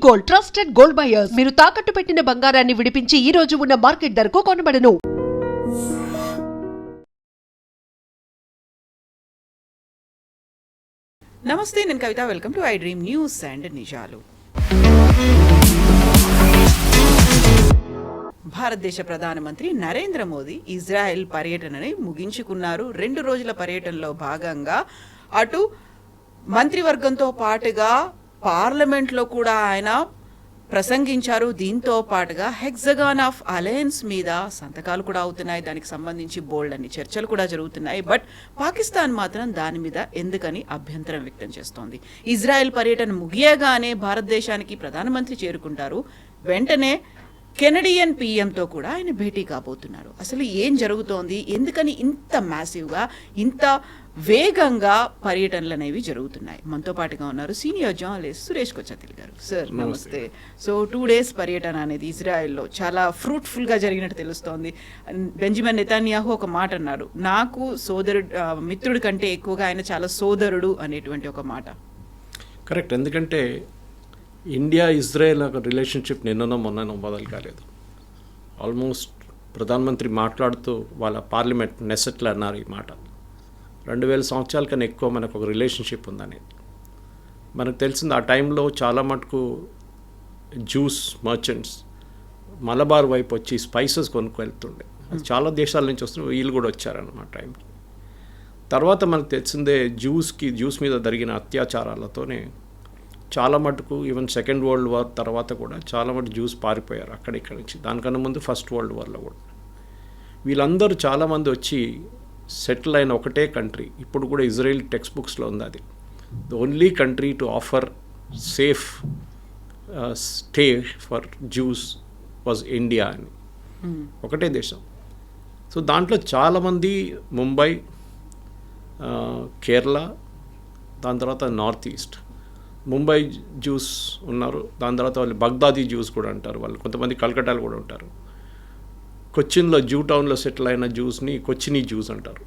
Gold, trusted gold buyers. మీరు తాకట్టు పెట్టిన బంగారాన్ని విడిపించి ఈ రోజు ఉన్న మార్కెట్ ధరకు కొనబడును. నమస్తే, నేను Kavitha. Welcome to I dream news and నిజాలు. భారతదేశ ప్రధానమంత్రి నరేంద్ర మోదీ ఇజ్రాయెల్ పర్యటనని ముగించుకున్నారు. 2 రోజుల పర్యటనలో భాగంగా అటు మంత్రివర్గంతో పాటుగా పార్లమెంట్లో కూడా ఆయన ప్రసంగించారు. దీంతో పాటుగా హెక్సగాన్ ఆఫ్ అలయన్స్ మీద సంతకాలు కూడా అవుతున్నాయి. దానికి సంబంధించి బోల్డ్ అన్ని చర్చలు కూడా జరుగుతున్నాయి. బట్ పాకిస్తాన్ మాత్రం దాని మీద ఎందుకని అభ్యంతరం వ్యక్తం చేస్తోంది. ఇజ్రాయెల్ పర్యటన ముగియగానే భారతదేశానికి ప్రధానమంత్రి చేరుకుంటారు. వెంటనే కెనడియన్ పీఎంతో కూడా ఆయన భేటీ కాబోతున్నారు. అసలు ఏం జరుగుతోంది, ఎందుకని ఇంత మ్యాసివ్గా, ఇంత వేగంగా పర్యటనలు అనేవి జరుగుతున్నాయి? మనతో పాటుగా ఉన్నారు సీనియర్ జర్నలిస్ట్ సురేష్ కొచ్చతిల్ గారు. సార్ నమస్తే. సో 2 days పర్యటన అనేది ఇజ్రాయెల్లో చాలా ఫ్రూట్ఫుల్గా జరిగినట్టు తెలుస్తోంది. బెంజమిన్ నెతన్యాహు ఒక మాట అన్నారు, నాకు మిత్రుడి కంటే ఎక్కువగా ఆయన చాలా సోదరుడు అనేటువంటి ఒక మాట. కరెక్ట్. ఎందుకంటే ఇండియా ఇజ్రాయెల్ ఒక రిలేషన్షిప్ నిన్ననో మొన్ననో మొదలు కాలేదు. ఆల్మోస్ట్ ప్రధానమంత్రి మాట్లాడుతూ వాళ్ళ పార్లమెంట్ నెసెట్లో అన్నారు ఈ మాట. 2000 సంవత్సరాల కన్నా ఎక్కువ మనకు ఒక రిలేషన్షిప్ ఉందనేది మనకు తెలిసింది. ఆ టైంలో చాలా మటుకు జ్యూస్ మర్చెంట్స్ మలబార్ వైపు వచ్చి స్పైసెస్ కొనుక్కు వెళ్తుండే. అది చాలా దేశాల నుంచి వస్తున్న వీళ్ళు కూడా వచ్చారన్నమాట టైంకి. తర్వాత మనకు తెలిసిందే జ్యూస్ మీద జరిగిన అత్యాచారాలతోనే చాలా మటుకు ఈవెన్ సెకండ్ వరల్డ్ వార్ తర్వాత కూడా చాలా మటుకు జ్యూస్ పారిపోయారు అక్కడిక్కడి నుంచి. దానికన్నా ముందు ఫస్ట్ వరల్డ్ వార్లో కూడా వీళ్ళందరూ చాలామంది వచ్చి సెటిల్ అయిన ఒకటే కంట్రీ ఇప్పుడు కూడా ఇజ్రాయెల్ టెక్స్ట్ బుక్స్లో ఉంది. అది the only country to offer safe stay for juice was India అని ఒకటే దేశం. సో దాంట్లో చాలామంది ముంబై, కేరళ, దాని తర్వాత నార్త్ ఈస్ట్. ముంబై జ్యూస్ ఉన్నారు, దాని తర్వాత వాళ్ళు బగ్దాదీ జ్యూస్ కూడా అంటారు వాళ్ళు. కొంతమంది కల్కటాలో కూడా ఉంటారు. కొచ్చిన్లో జూ టౌన్లో సెటిల్ అయిన జ్యూస్ని కొచ్చినీ జ్యూస్ అంటారు.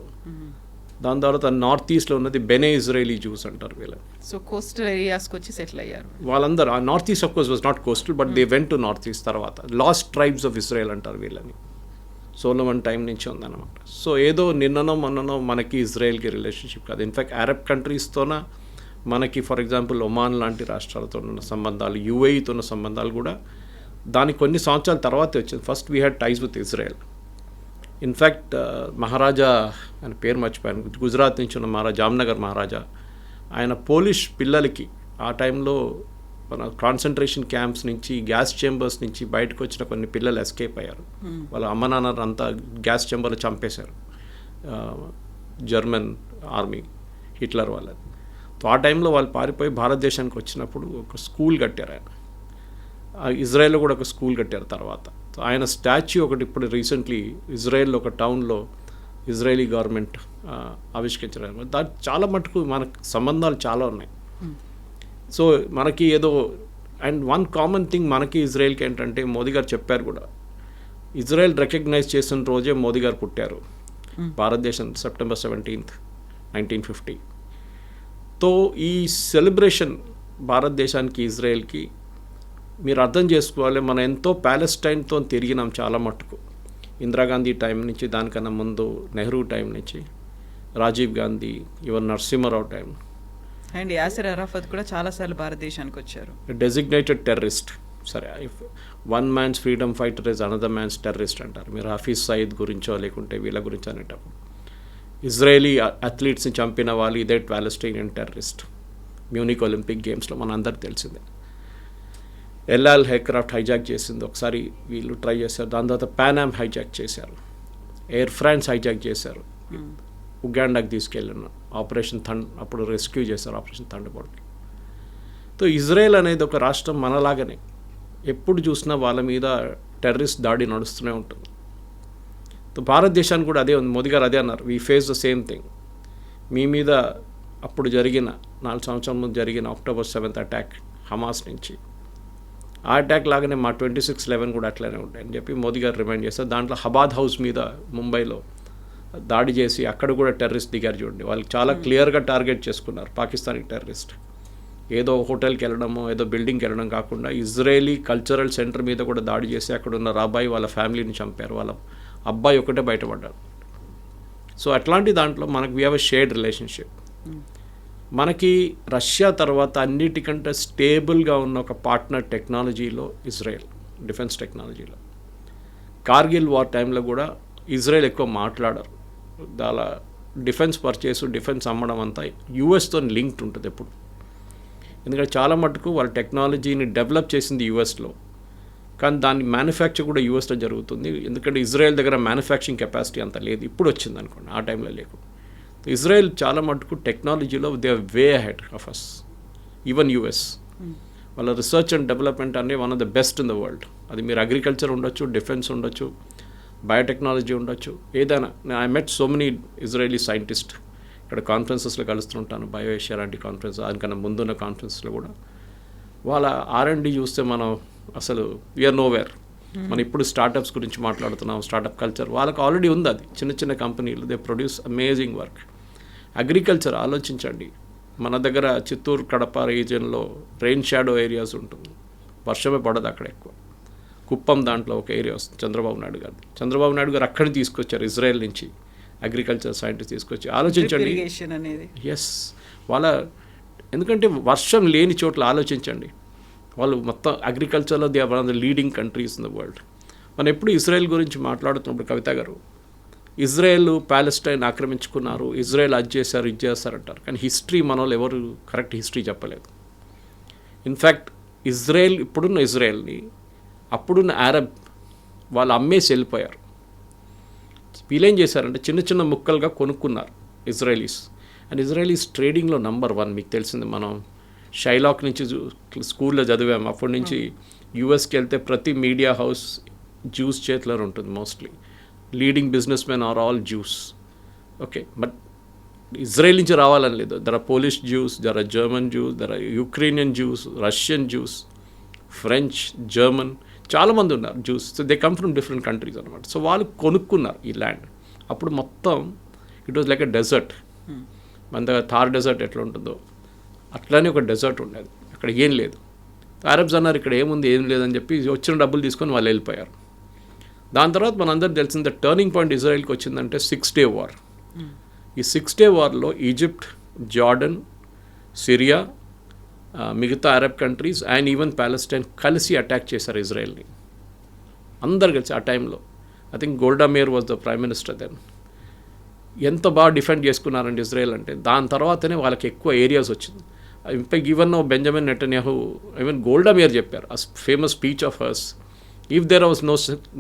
దాని తర్వాత నార్త్ ఈస్ట్లో ఉన్నది బెనే ఇజ్రాయలీ జ్యూస్ అంటారు వీళ్ళని. సో కోస్టల్ ఏరియాస్కి వచ్చి సెటిల్ అయ్యారు వాళ్ళందరూ. ఆ north east of course was not coastal, but they went to north east. తర్వాత లాస్ట్ ట్రైబ్స్ ఆఫ్ ఇజ్రాయెల్ అంటారు వీళ్ళని. సోలమన్ టైం నుంచి ఉందన్నమాట. సో ఏదో నిన్ననో మొన్ననో మనకి ఇజ్రాయెల్కి రిలేషన్షిప్ కాదు. ఇన్ఫ్యాక్ట్ అరబ్ కంట్రీస్తోన మనకి ఫర్ ఎగ్జాంపుల్ ఒమాన్ లాంటి రాష్ట్రాలతో ఉన్న సంబంధాలు, యుఏఈతో ఉన్న సంబంధాలు కూడా దానికి కొన్ని సంవత్సరాల తర్వాతే వచ్చింది. First we had ties with Israel. In fact మహారాజా, ఆయన పేరు మర్చిపోయాను, గుజరాత్ నుంచి ఉన్న మహారాజా, జామ్నగర్ మహారాజా, ఆయన పోలిష్ పిల్లలకి ఆ టైంలో మన కాన్సన్ట్రేషన్ క్యాంప్స్ నుంచి, గ్యాస్ చేంబర్స్ నుంచి బయటకు వచ్చిన కొన్ని పిల్లలు ఎస్కేప్ అయ్యారు. వాళ్ళ అమ్మ నాన్న అంతా గ్యాస్ చేంబర్లో చంపేశారు జర్మన్ ఆర్మీ, హిట్లర్ వాళ్ళని. ఆ టైంలో వాళ్ళు పారిపోయి భారతదేశానికి వచ్చినప్పుడు ఒక స్కూల్ కట్టారు ఆయన. ఇజ్రాయెల్లో కూడా ఒక స్కూల్ కట్టారు తర్వాత. ఆయన స్టాచ్యూ ఒకటి ఇప్పుడు రీసెంట్లీ ఇజ్రాయెల్లో ఒక టౌన్లో ఇజ్రాయలీ గవర్నమెంట్ ఆవిష్కరించారు. దాని చాలా మటుకు మనకు సంబంధాలు చాలా ఉన్నాయి. సో మనకి ఏదో అండ్ వన్ కామన్ థింగ్ మనకి ఇజ్రాయెల్కి ఏంటంటే, మోదీ గారు చెప్పారు కూడా, ఇజ్రాయెల్ రికగ్నైజ్ చేసిన రోజే మోదీ గారు పుట్టారు. భారతదేశం సెప్టెంబర్ 17th, 1950. తో ఈ సెలబ్రేషన్ భారతదేశానికి ఇజ్రాయెల్కి మీరు అర్థం చేసుకోవాలి. మనం ఎంతో ప్యాలెస్టైన్తో తిరిగినాం చాలా మట్టుకు. ఇందిరాగాంధీ టైం నుంచి, దానికన్నా ముందు నెహ్రూ టైం నుంచి, Rajiv Gandhi, even Narasimha Rao time, and Yasser Arafat కూడా చాలాసార్లు భారతదేశానికి వచ్చారు. Designated terrorist. సరే, if one man's freedom fighter is another man's terrorist అంటారు. మీరు హఫీజ్ సయీద్ గురించో లేకుంటే వీళ్ళ గురించి అనేటప్పుడు ఇజ్రాయేలీ అథ్లీట్స్ని చంపిన వాళ్ళు ఇదే ప్యాలెస్టైనియన్ టెర్రరిస్ట్. మ్యూనిక్ ఒలింపిక్ గేమ్స్లో మన అందరికి తెలిసిందే. ఎల్ఆల్ ఎయిర్క్రాఫ్ట్ హైజాక్ చేసింది ఒకసారి, వీళ్ళు ట్రై చేశారు. దాని తర్వాత పానామ్ హైజాక్ చేశారు, ఎయిర్ ఫ్రాన్స్ హైజాక్ చేశారు, ఉగాండాకి తీసుకెళ్ళిన ఆపరేషన్ అప్పుడు రెస్క్యూ చేశారు, ఆపరేషన్ థండర్బోల్ట్. సో ఇజ్రాయెల్ అనేది ఒక రాష్ట్రం మనలాగానే ఎప్పుడు చూసినా వాళ్ళ మీద టెర్రరిస్ట్ దాడి నడుస్తూనే ఉంటుంది. భారతదేశానికి కూడా అదే ఉంది. మోదీ గారు అదే అన్నారు, we face the same thing. మీ మీద అప్పుడు జరిగిన 4 సంవత్సరాల ముందు జరిగిన October 7th అటాక్ హమాస్ నుంచి, ఆ అటాక్ లాగానే మా 26/11 కూడా అట్లనే ఉంటాయని చెప్పి మోదీ గారు రిమైండ్ చేస్తారు. దాంట్లో హబాద్ హౌస్ మీద ముంబైలో దాడి చేసి అక్కడ కూడా టెర్రరిస్ట్ దిగారు చూడండి. వాళ్ళు చాలా క్లియర్గా టార్గెట్ చేసుకున్నారు పాకిస్తానీ టెర్రరిస్ట్. ఏదో హోటల్కి వెళ్ళడమో ఏదో బిల్డింగ్కి వెళ్ళడం కాకుండా ఇజ్రాయేలీ కల్చరల్ సెంటర్ మీద కూడా దాడి చేసి అక్కడ ఉన్న రాబాయి వాళ్ళ ఫ్యామిలీని చంపారు, వాళ్ళ అబ్బాయి ఒకటే బయటపడ్డాడు. సో అట్లాంటి దాంట్లో మనకు we have a shared relationship. మనకి రష్యా తర్వాత అన్నిటికంటే స్టేబుల్గా ఉన్న ఒక పార్ట్నర్ టెక్నాలజీలో ఇజ్రాయెల్, డిఫెన్స్ టెక్నాలజీలో. కార్గిల్ వార్ టైంలో కూడా ఇజ్రాయెల్ ఎక్కువ మాట్లాడరు, దాని డిఫెన్స్ పర్చేసు డిఫెన్స్ అమ్మడం అంతా యూఎస్తో లింక్డ్ ఉంటుంది ఎప్పుడు. ఎందుకంటే చాలా మటుకు వాళ్ళ టెక్నాలజీని డెవలప్ చేసింది యూఎస్లో, కానీ దాని మ్యానుఫ్యాక్చర్ కూడా యూఎస్లో జరుగుతుంది. ఎందుకంటే ఇజ్రాయెల్ దగ్గర మ్యానుఫ్యాక్చరింగ్ కెపాసిటీ అంత లేదు, ఇప్పుడు వచ్చింది అనుకోండి, ఆ టైంలో లేకుండా. ఇజ్రాయెల్ చాలా మటుకు టెక్నాలజీలో they are way ahead of us, even US. వాళ్ళ రీసెర్చ్ అండ్ డెవలప్మెంట్ అనే one of the best in the world. అది మీరు అగ్రికల్చర్ ఉండొచ్చు, డిఫెన్స్ ఉండొచ్చు, బయోటెక్నాలజీ ఉండొచ్చు, ఏదైనా. I met so many Israeli scientist, ఇక్కడ కాన్ఫరెన్సెస్లో కలుస్తుంటాను, బయో ఏషియా లాంటి కాన్ఫరెన్స్, దానికన్నా ముందున్న కాన్ఫరెన్స్లో కూడా. వాళ్ళ R&D చూస్తే మనం అసలు వీఆర్ నోవేర్. మనం ఇప్పుడు స్టార్టప్స్ గురించి మాట్లాడుతున్నాం, స్టార్టప్ కల్చర్ వాళ్ళకి ఆల్రెడీ ఉంది. అది చిన్న చిన్న కంపెనీలు, they produce amazing work. Agriculture ఆలోచించండి, మన దగ్గర చిత్తూరు కడప రీజియన్లో రెయిన్ షాడో ఏరియాస్ ఉంటుంది, వర్షమే పడదు అక్కడ ఎక్కువ. కుప్పం దాంట్లో ఒక ఏరియా వస్తుంది, చంద్రబాబు నాయుడు గారు అక్కడిని తీసుకొచ్చారు ఇజ్రాయెల్ నుంచి అగ్రికల్చర్ సైంటిస్ట్ తీసుకొచ్చి. ఆలోచించండి, ఎస్ వాళ్ళ, ఎందుకంటే వర్షం లేని చోట్ల ఆలోచించండి, వాళ్ళు మొత్తం అగ్రికల్చర్లో they are one of the leading countries in the world. మనం ఎప్పుడు ఇజ్రాయెల్ గురించి మాట్లాడుతున్నప్పుడు కవిత గారు, ఇజ్రాయెల్ ప్యాలెస్టైన్ ఆక్రమించుకున్నారు, ఇజ్రాయెల్ అది చేశారు ఇది చేస్తారంటారు, కానీ హిస్టరీ మన వాళ్ళు ఎవరు కరెక్ట్ హిస్టరీ చెప్పలేదు. ఇన్ఫ్యాక్ట్ ఇజ్రాయెల్, ఇప్పుడున్న ఇజ్రాయెల్ని అప్పుడున్న అరబ్ వాళ్ళు అమ్మేసి వెళ్ళిపోయారు. వీళ్ళేం చేశారంటే చిన్న చిన్న ముక్కలుగా కొనుక్కున్నారు ఇజ్రాయలీస్. అండ్ ఇజ్రాయలీస్ ట్రేడింగ్లో నంబర్ 1. మీకు తెలిసింది, మనం షైలాక్ నుంచి స్కూల్లో చదివాము, అప్పటి నుంచి యూఎస్కి వెళ్తే ప్రతి మీడియా హౌస్ జ్యూస్ చేతిలో ఉంటుంది mostly. Leading business men are all Jews. Okay, but Israel నుంచి రావాలని లేదు. There are Polish Jews, there are German Jews, there are Ukrainian Jews, Russian Jews, French, German, చాలామంది ఉన్నారు Jews. So they come from different countries అనమాట. సో వాళ్ళు కొనుక్కున్నారు ఈ ల్యాండ్. అప్పుడు మొత్తం it was like a desert. మన దగ్గర థార్ డెజర్ట్ ఎట్లా ఉంటుందో అట్లానే ఒక డెజర్ట్ ఉండేది, అక్కడ ఏం లేదు. అరబ్స్ అన్నారు ఇక్కడ ఏముంది ఏం లేదని చెప్పి వచ్చిన డబ్బులు తీసుకొని వాళ్ళు వెళ్ళిపోయారు. దాని తర్వాత మనందరూ తెలిసింది టర్నింగ్ పాయింట్ ఇజ్రాయెల్కి వచ్చిందంటే 6 Day War. ఈ 6 Day Warలో ఈజిప్ట్, జార్డన్, సిరియా, మిగతా Arab countries and even Palestine కలిసి అటాక్ చేశారు ఇజ్రాయెల్ని. అందరు కలిసి ఆ టైంలో. I think Golda Meir was the prime minister then. ఎంత బాగా డిఫెండ్ చేసుకున్నారండి ఇజ్రాయెల్ అంటే. దాని తర్వాతనే వాళ్ళకి ఎక్కువ ఏరియాస్ వచ్చింది. In fact even Benjamin Netanyahu, even Golda Meir చెప్పారు ఆ famous speech of hers, if there was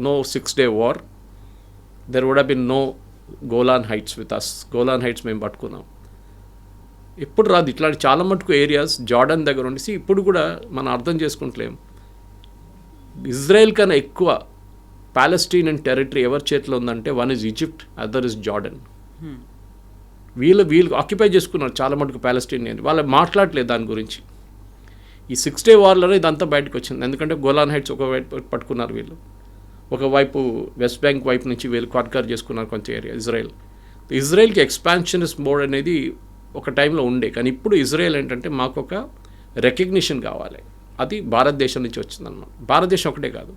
no 6 Day War there would have been no Golan Heights with us. Golan Heights మేము పట్టుకున్నాం. ఎప్పుడు రాదు ఇట్లాంటి చాలా మటుకు ఏరియాస్ జార్డన్ దగ్గర ఉండేసి ఇప్పుడు కూడా మనం అర్థం చేసుకుంటలేం. ఇజ్రాయెల్ కన్నా ఎక్కువ ప్యాలెస్టీనియన్ టెరిటరీ ఎవరి చేతిలో ఉందంటే one is Egypt, other is Jordan. వీళ్ళు ఆక్యుపై చేసుకున్నారు చాలా మటుకు ప్యాలెస్టీనియన్. వాళ్ళు మాట్లాడలేదు దాని గురించి. ఈ 6 Day Warలోనే ఇదంతా బయటకు వచ్చింది. ఎందుకంటే గోలాన్ హైట్స్ ఒకవైపు పట్టుకున్నారు వీళ్ళు, ఒకవైపు వెస్ట్ బ్యాంక్ వైపు నుంచి వీళ్ళు కాన్కర్ చేసుకున్నారు కొంచెం ఏరియా ఇజ్రాయెల్కి ఎక్స్పాన్షనిస్ట్ మోడ్ అనేది ఒక టైంలో ఉండే. కానీ ఇప్పుడు ఇజ్రాయెల్ ఏంటంటే మాకు ఒక రికగ్నిషన్ కావాలి, అది భారతదేశం నుంచి వచ్చిందన్నమాట. భారతదేశం ఒకటే కాదు,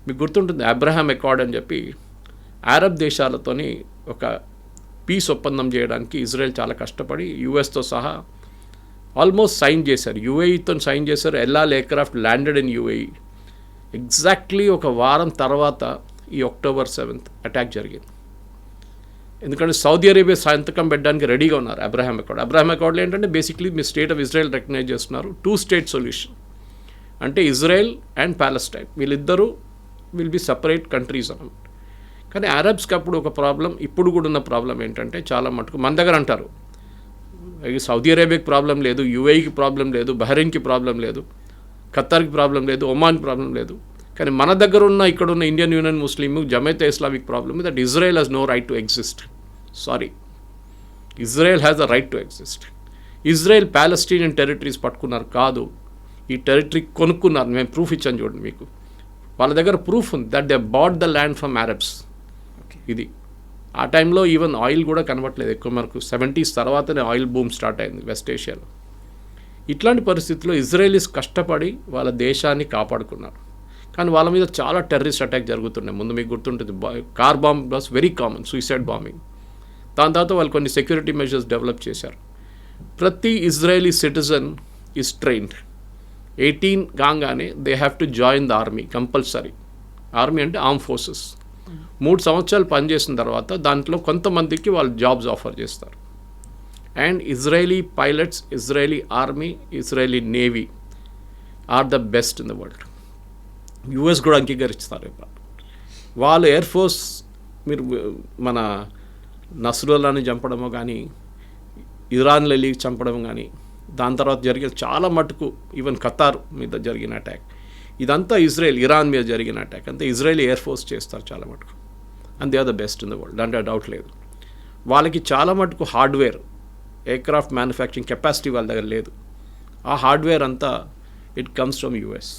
మీకు గుర్తుంటుంది అబ్రహాం అకార్డ్ అని చెప్పి అరబ్ దేశాలతోని ఒక పీస్ ఒప్పందం చేయడానికి ఇజ్రాయెల్ చాలా కష్టపడి యూఎస్తో సహా ఆల్మోస్ట్ సైన్ చేశారు. యూఏఈతో సైన్ చేశారు. El Al aircraft landed in UAE. Exactly ఒక వారం తర్వాత ఈ October 7th అటాక్ జరిగింది. ఎందుకంటే సౌదీ అరేబియా సంతకం పెట్టడానికి రెడీగా ఉన్నారు అబ్రహాం అకార్డ్లో ఏంటంటే బేసిక్లీ మీ స్టేట్ ఆఫ్ ఇజ్రాయెల్ రికగ్నైజ్ చేస్తున్నారు. 2 state సొల్యూషన్ అంటే ఇజ్రాయెల్ అండ్ ప్యాలెస్టైన్ వీళ్ళిద్దరూ విల్ బి సపరేట్ కంట్రీస్ అన్నమాట. కానీ అరబ్స్కి అప్పుడు ఒక ప్రాబ్లం, ఇప్పుడు కూడా ఉన్న ప్రాబ్లం ఏంటంటే చాలా మటుకు మన దగ్గర అంటారు సౌదీ అరేబియాకి ప్రాబ్లం లేదు, యూఏఈకి ప్రాబ్లం లేదు, బహ్రెయిన్కి ప్రాబ్లం లేదు, ఖత్తర్కి ప్రాబ్లం లేదు, ఒమాన్కి ప్రాబ్లం లేదు. కానీ మన దగ్గర ఉన్న ఇక్కడ ఉన్న Indian Union Muslim, Jamaate Islamic problem that Israel has no right to exist. Sorry, Israel has a right to exist. Israel Palestinian territories పట్టుకున్నారు కాదు, ఈ టెరిటరీ కొనుక్కున్నారు. మేము ప్రూఫ్ ఇచ్చాను చూడండి మీకు. వాళ్ళ దగ్గర ప్రూఫ్ ఉంది that they bought the land from Arabs. ఇది ఆ టైంలో ఈవెన్ ఆయిల్ కూడా కనబట్టలేదు ఎక్కువ. మనకు 70s తర్వాతనే ఆయిల్ బూమ్ స్టార్ట్ అయింది వెస్ట్ ఏషియాలో. ఇట్లాంటి పరిస్థితుల్లో ఇజ్రాయేలీస్ కష్టపడి వాళ్ళ దేశాన్ని కాపాడుకున్నారు. కానీ వాళ్ళ మీద చాలా టెర్రరిస్ట్ అటాక్ జరుగుతున్నాయి. ముందు మీకు గుర్తుంటుంది, car bomb was very common, suicide bombing. దాని తర్వాత వాళ్ళు కొన్ని సెక్యూరిటీ మెజర్స్ డెవలప్ చేశారు. ప్రతి ఇజ్రాయేలీ సిటిజన్ ఈజ్ ట్రైన్డ్. 18 కాగానే they have to join the army compulsory. Army అంటే ఆర్మ్ ఫోర్సెస్. 3 సంవత్సరాలు పనిచేసిన తర్వాత దాంట్లో కొంతమందికి వాళ్ళు జాబ్స్ ఆఫర్ చేస్తారు. And Israeli pilots, Israeli army, Israeli navy are the best in the world. US కూడా అంగీకరిస్తారు. వాళ్ళు ఎయిర్ ఫోర్స్, మీరు మన నస్రుల్లాని చంపడమో కానీ, ఇరాన్లో వెళ్ళి చంపడం కానీ, దాని తర్వాత జరిగిన చాలా మటుకు ఈవెన్ ఖతార్ మీద జరిగిన అటాక్, ఇదంతా ఇరాన్ మీద జరిగిన అటాక్ అంతా ఇజ్రాయేల్ ఎయిర్ ఫోర్స్ చేస్తారు చాలా మటుకు. And they are the best in the world, దాంట్లో డౌట్ లేదు. వాళ్ళకి చాలా మటుకు హార్డ్వేర్, ఎయిర్క్రాఫ్ట్ మ్యానుఫ్యాక్చరింగ్ కెపాసిటీ వాళ్ళ దగ్గర లేదు. ఆ హార్డ్వేర్ అంతా ఇట్ కమ్స్ ఫ్రమ్ యుఎస్.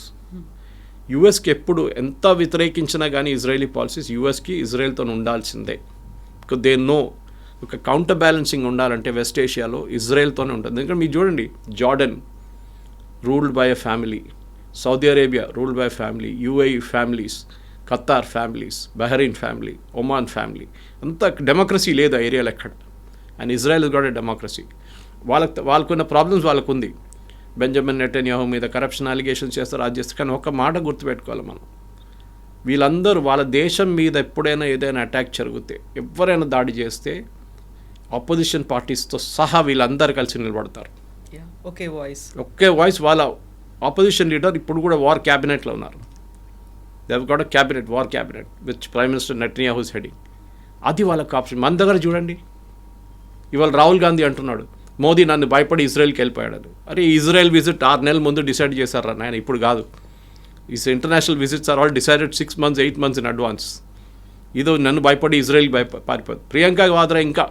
యుఎస్కి ఎప్పుడు ఎంత వ్యతిరేకించినా కానీ ఇజ్రాయేలీ పాలసీస్ యుఎస్కి ఇజ్రాయెల్తో ఉండాల్సిందే. బికాజ్ దే నో ఒక కౌంటర్ బ్యాలెన్సింగ్ ఉండాలంటే వెస్ట్ ఏషియాలో ఇజ్రాయెల్తోనే ఉంటుంది. ఎందుకంటే మీరు చూడండి, Jordan ruled by a family, Saudi Arabia ruled by family, UAE families, Qatar families, Bahrain family, Oman family, అంత డెమోక్రసీ లేదు ఆ ఏరియాలో ఎక్కడ. And Israel is got a democracy. వాళ్ళకున్న ప్రాబ్లమ్స్ వాళ్ళకుంది. బెంజమిన్ నెటన్యాహు మీద కరప్షన్ అలిగేషన్స్ చేస్తారు, అది చేస్తారు. కానీ ఒక మాట గుర్తుపెట్టుకోవాలి మనం, వీళ్ళందరూ వాళ్ళ దేశం మీద ఎప్పుడైనా ఏదైనా అటాక్ జరిగితే, ఎవరైనా దాడి చేస్తే ఆపోజిషన్ పార్టీస్తో సహా వీళ్ళందరూ కలిసి నిలబడతారు. ఒకే వాయిస్. వాళ్ళ ఆపోజిషన్ లీడర్ ఇప్పుడు కూడా వార్ క్యాబినెట్లో ఉన్నారు. They have got a cabinet, war cabinet with prime minister Netanyahu's heading. అది వాళ్ళకి ఆప్షన్. మన దగ్గర చూడండి, ఇవాళ రాహుల్ గాంధీ అంటున్నాడు మోదీ నన్ను భయపడి ఇజ్రాయెల్కి వెళ్ళిపోయాడు. అరే ఇజ్రాయెల్ విజిట్ 6 నెలల ముందు డిసైడ్ చేశారు నాయన, ఇప్పుడు కాదు. ఈ international visits are all decided 6 months 8 months in advance. ఇదో నన్ను భయపడి ఇజ్రాయెల్కి పారిపోదు. ప్రియాంక వాద్రా ఇంకా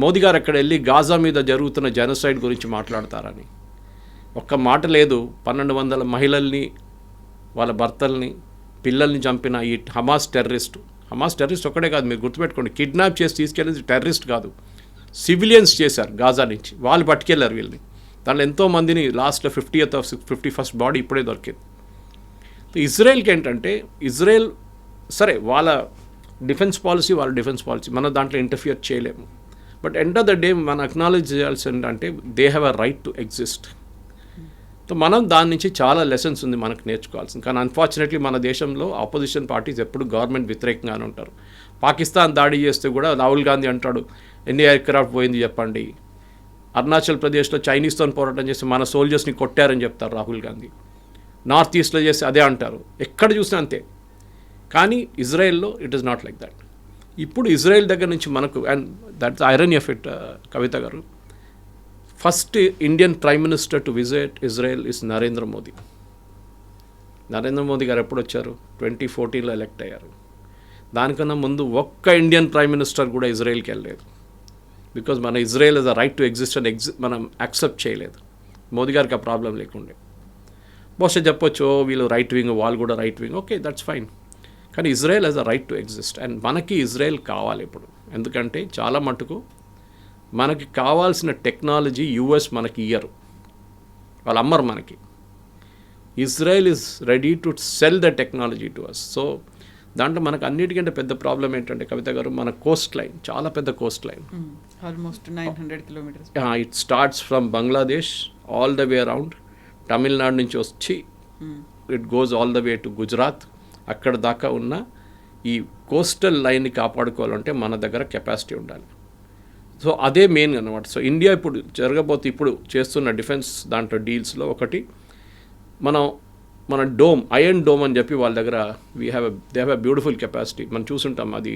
మోదీ గారు అక్కడ వెళ్ళి గాజా మీద జరుగుతున్న జెనోసైడ్ గురించి మాట్లాడతారని ఒక్క మాట లేదు. 1200 మహిళల్ని, వాళ్ళ భర్తల్ని, పిల్లల్ని చంపిన ఈ హమాస్ టెర్రరిస్ట్ ఒక్కడే కాదు, మీరు గుర్తుపెట్టుకోండి, కిడ్నాప్ చేసి తీసుకెళ్ళేది టెర్రరిస్ట్ కాదు, సివిలియన్స్ చేశారు గాజా నుంచి. వాళ్ళు పట్టుకెళ్ళారు వీళ్ళని. దాంట్లో ఎంతోమందిని లాస్ట్లో 51st బాడీ ఇప్పుడే దొరికింది. ఇజ్రాయెల్కి ఏంటంటే, ఇజ్రాయెల్ సరే వాళ్ళ డిఫెన్స్ పాలసీ మనం దాంట్లో ఇంటర్ఫియర్ చేయలేము. But end of the day మనం అక్నాలెడ్జ్ చేయాల్సి ఏంటంటే they have a right to exist. So మనం దాని నుంచి చాలా లెసన్స్ ఉంది మనకు నేర్చుకోవాల్సింది. కానీ అన్ఫార్చునేట్లీ మన దేశంలో ఆపోజిషన్ పార్టీస్ ఎప్పుడు గవర్నమెంట్ వ్యతిరేకంగానే ఉంటారు. పాకిస్తాన్ దాడి చేస్తే కూడా రాహుల్ గాంధీ అంటాడు ఎన్ని ఎయిర్క్రాఫ్ట్ పోయింది చెప్పండి. అరుణాచల్ ప్రదేశ్లో చైనీస్తో పోరాటం చేస్తే మన సోల్జర్స్ని కొట్టారని చెప్తారు రాహుల్ గాంధీ. నార్త్ ఈస్ట్లో చేస్తే అదే అంటారు. ఎక్కడ చూసినా అంతే. కానీ ఇజ్రాయెల్లో it is not like that. ఇప్పుడు ఇజ్రాయెల్ దగ్గర నుంచి మనకు, and that's irony of it Kavitha గారు, first Indian prime minister to visit Israel is Narendra Modi. Narendra Modi గారు ఎప్పుడు వచ్చారు? 2014లో ఎలక్ట్ అయ్యారు. దానికన్నా ముందు ఒక్క ఇండియన్ ప్రైమ్ మినిస్టర్ కూడా ఇజ్రాయెల్కి వెళ్ళలేదు. బికాజ్ మన Israel is a right to exist అని మనం యాక్సెప్ట్ చేయలేదు. మోదీ గారికి ఆ ప్రాబ్లం లేకుండే. బహుశా చెప్పొచ్చు వీళ్ళు రైట్ వింగ్, వాళ్ళు కూడా right wing, okay that's fine. కానీ Israel has a right to exist. And మనకి ఇజ్రాయెల్ కావాలి ఇప్పుడు. ఎందుకంటే చాలా మటుకు మనకి కావాల్సిన టెక్నాలజీ యుఎస్ మనకి ఇయ్యరు, వాళ్ళు అమ్మరు మనకి. Israel is ready to sell the technology to us. So దాంట్లో మనకు అన్నిటికంటే పెద్ద ప్రాబ్లం ఏంటంటే కవిత గారు, మన కోస్ట్ లైన్ చాలా పెద్ద Coast line, almost 900 kilometers. It starts from Bangladesh all the way around, Tamil Nadu నుంచి వచ్చి it goes all the way to Gujarat. అక్కడ దాకా ఉన్న ఈ కోస్టల్ లైన్ని కాపాడుకోవాలంటే మన దగ్గర కెపాసిటీ ఉండాలి. సో అదే మెయిన్ అన్నమాట. సో ఇండియా ఇప్పుడు చేస్తున్న డిఫెన్స్ దాంట్లో డీల్స్లో ఒకటి, మన డోమ్, ఐరన్ డోమ్ అని చెప్పి వాళ్ళ దగ్గర they have a beautiful capacity. మనం చూసుంటాం. అది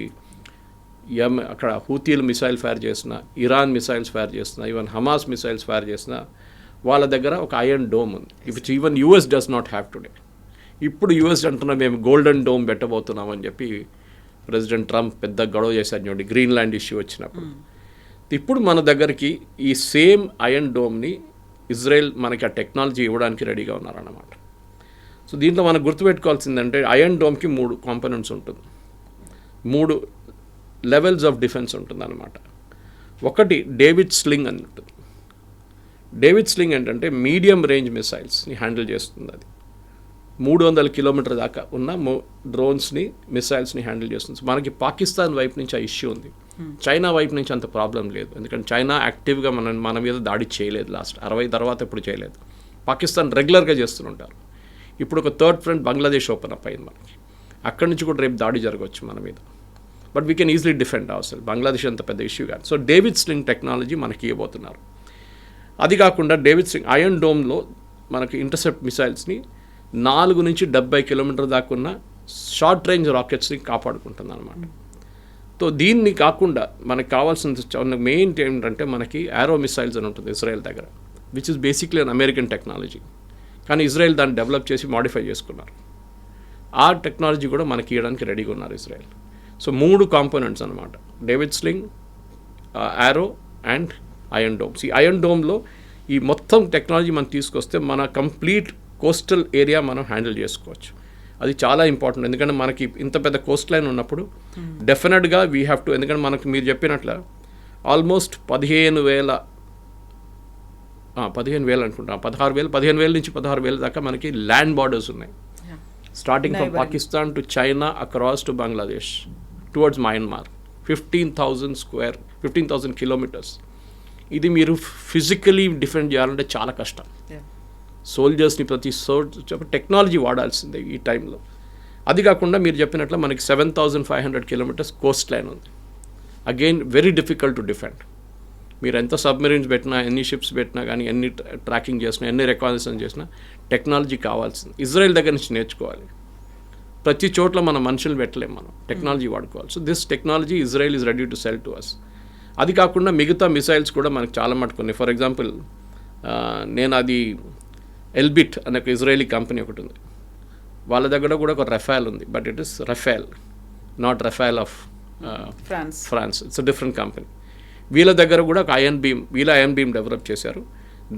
అక్కడ హూతీలు మిసైల్ ఫైర్ చేసిన, ఇరాన్ మిసైల్స్ ఫైర్ చేసిన, ఈవెన్ హమాస్ మిసైల్స్ ఫైర్ చేసిన వాళ్ళ దగ్గర ఒక ఐరన్ డోమ్ ఉంది. Which even US does not have today. ఇప్పుడు యూఎస్ అంటున్నా మేము గోల్డెన్ డోమ్ పెట్టబోతున్నామని చెప్పి ప్రెసిడెంట్ ట్రంప్ పెద్ద గొడవ చేశారు చూడండి, గ్రీన్లాండ్ ఇష్యూ వచ్చినప్పుడు. ఇప్పుడు మన దగ్గరికి ఈ సేమ్ ఐరన్ డోమ్ని ఇజ్రాయెల్ మనకి ఆ టెక్నాలజీ ఇవ్వడానికి రెడీగా ఉన్నారన్నమాట. సో దీంట్లో మనం గుర్తుపెట్టుకోవాల్సిందంటే ఐరన్ డోమ్కి 3 కాంపోనెంట్స్ ఉంటుంది, 3 లెవెల్స్ ఆఫ్ డిఫెన్స్ ఉంటుంది అన్నమాట. ఒకటి డేవిడ్ స్లింగ్ అని ఉంటుంది. డేవిడ్ స్లింగ్ ఏంటంటే మీడియం రేంజ్ మిసైల్స్ని హ్యాండిల్ చేస్తుంది. అది 300 కిలోమీటర్ దాకా ఉన్న డ్రోన్స్ని మిసైల్స్ని హ్యాండిల్ చేస్తుంది. సో మనకి పాకిస్తాన్ వైపు నుంచి ఆ ఇష్యూ ఉంది. చైనా వైపు నుంచి అంత ప్రాబ్లం లేదు, ఎందుకంటే చైనా యాక్టివ్గా మన మీద దాడి చేయలేదు. లాస్ట్ 60 తర్వాత ఎప్పుడు చేయలేదు. పాకిస్తాన్ రెగ్యులర్గా చేస్తుంటారు. ఇప్పుడు ఒక third front Bangladesh open up అయింది మనకి. అక్కడి నుంచి కూడా రేపు దాడి జరగవచ్చు మన మీద. But we can easily defend our Bangladesh అంత పెద్ద ఇష్యూ కాదు. సో డేవిడ్ స్లింగ్ టెక్నాలజీ మనకి ఇవ్వబోతున్నారు. అది కాకుండా డేవిడ్ స్లింగ్ ఐరన్ డోమ్లో మనకి ఇంటర్సెప్ట్ మిసైల్స్ని 4 నుంచి 70 కిలోమీటర్ దాకా ఉన్న షార్ట్ రేంజ్ రాకెట్స్ని కాపాడుకుంటుంది అనమాట. సో దీన్ని కాకుండా మనకు కావాల్సిన మెయిన్ ఏంటంటే మనకి యారో మిసైల్స్ అని ఉంటుంది ఇజ్రాయెల్ దగ్గర, which is basically an American technology. కానీ ఇజ్రాయెల్ దాన్ని డెవలప్ చేసి మాడిఫై చేసుకున్నారు. ఆ టెక్నాలజీ కూడా మనకి ఇవ్వడానికి రెడీగా ఉన్నారు ఇజ్రాయెల్. సో 3 కాంపోనెంట్స్ అనమాట, David Sling, Arrow and Iron Domes. ఈ ఐరన్ డోమ్లో ఈ మొత్తం టెక్నాలజీ మనం తీసుకొస్తే మన కంప్లీట్ కోస్టల్ ఏరియా మనం హ్యాండిల్ చేసుకోవచ్చు. అది చాలా ఇంపార్టెంట్, ఎందుకంటే మనకి ఇంత పెద్ద కోస్ట్ లైన్ ఉన్నప్పుడు డెఫినెట్గా వీ హ్యావ్ టు, ఎందుకంటే మనకు మీరు చెప్పినట్ల ఆల్మోస్ట్ 15,000 అనుకుంటా, 15,000 నుంచి 16,000 దాకా మనకి ల్యాండ్ బార్డర్స్ ఉన్నాయి. Starting from Pakistan to China across to Bangladesh towards Myanmar. 15,000 kilometres. ఇది మీరు ఫిజికలీ డిఫెండ్ చేయాలంటే చాలా కష్టం. సోల్జర్స్ని ప్రతి టెక్నాలజీ వాడాల్సిందే ఈ టైంలో. అది కాకుండా మీరు చెప్పినట్లు మనకి 7,500 కిలోమీటర్స్ కోస్ట్ లైన్ ఉంది. Again very difficult to defend. మీరు ఎంత సబ్మెరీన్స్ పెట్టినా, ఎన్ని షిప్స్ పెట్టినా కానీ, ఎన్ని ట్రాకింగ్ చేసినా, ఎన్ని రికాగ్నిషన్ చేసినా టెక్నాలజీ కావాల్సింది. ఇజ్రాయెల్ దగ్గర నుంచి నేర్చుకోవాలి. ప్రతి చోట్ల మన మనుషులు పెట్టలేము, మనం టెక్నాలజీ వాడుకోవాలి. So this technology Israel is ready to sell to us. అది కాకుండా మిగతా మిసైల్స్ కూడా మనకు చాలా మట్టుకున్నాయి. ఫర్ ఎగ్జాంపుల్ నేను అది ఎల్బిట్ అనే ఒక ఇజ్రాయలీ కంపెనీ ఒకటి ఉంది, వాళ్ళ దగ్గర కూడా ఒక రఫాల్ ఉంది. But it is Rafael, not Rafale of France. It's a different company. వీళ్ళ దగ్గర కూడా ఒక ఐరన్ బీమ్ డెవలప్ చేశారు.